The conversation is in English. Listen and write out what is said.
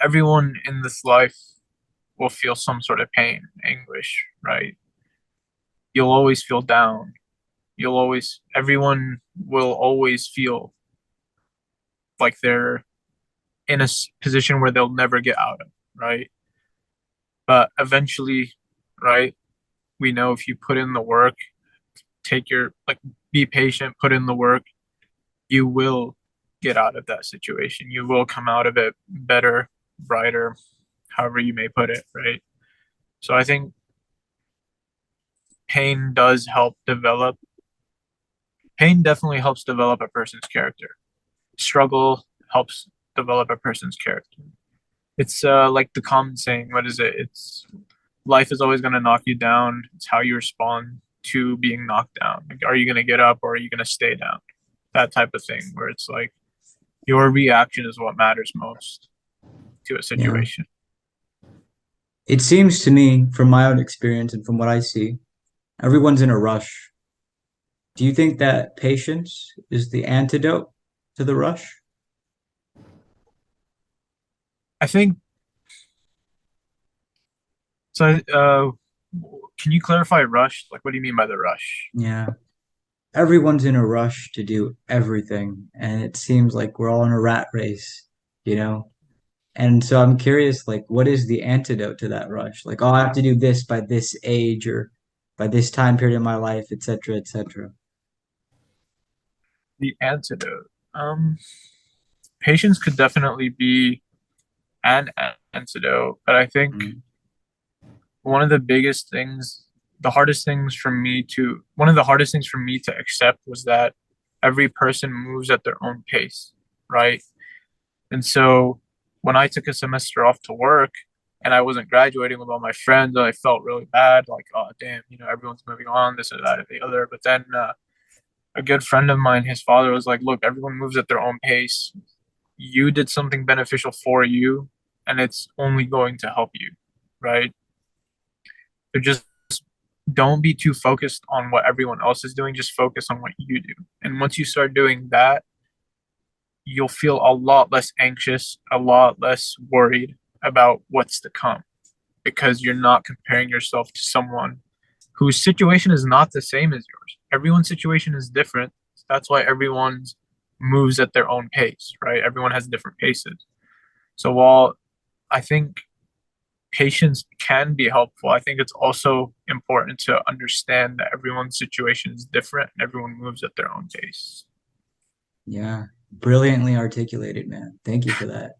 everyone in this life will feel some sort of pain, anguish, right? You'll always feel down. Everyone will always feel like they're in a position where they'll never get out of, right? But eventually, right, we know if you put in the work, be patient, put in the work, you will get out of that situation. You will come out of it better, brighter, however you may put it, right? So I think pain does help develop, pain definitely helps develop a person's character. Struggle helps develop a person's character. It's like the common saying, what is it? It's life is always going to knock you down. It's how you respond to being knocked down. Like, are you going to get up or are you going to stay down? That type of thing, where it's like your reaction is what matters most to a Yeah. situation. It seems to me, from my own experience and from what I see, everyone's in a rush. Do you think that patience is the antidote to the rush? I think so. Can you clarify rush? Like, what do you mean by the rush? Yeah. Everyone's in a rush to do everything, and it seems like we're all in a rat race, you know? And so I'm curious, like, what is the antidote to that rush? Like, oh, I have to do this by this age or by this time period in my life, et cetera, et cetera. The antidote. Patience could definitely be an antidote, but I think Mm. one of the biggest things, one of the hardest things for me to accept was that every person moves at their own pace, right? And so when I took a semester off to work and I wasn't graduating with all my friends, I felt really bad, like, oh damn, everyone's moving on, this or that or the other. But then a good friend of mine, his father was like, look, everyone moves at their own pace. You did something beneficial for you, and it's only going to help you, right? So just don't be too focused on what everyone else is doing. Just focus on what you do. And once you start doing that, you'll feel a lot less anxious, a lot less worried about what's to come because you're not comparing yourself to someone whose situation is not the same as yours. Everyone's situation is different. That's why everyone's moves at their own pace, right? Everyone has different paces. So while I think patience can be helpful, I think it's also important to understand that everyone's situation is different and everyone moves at their own pace. Yeah. Brilliantly articulated, man. Thank you for that.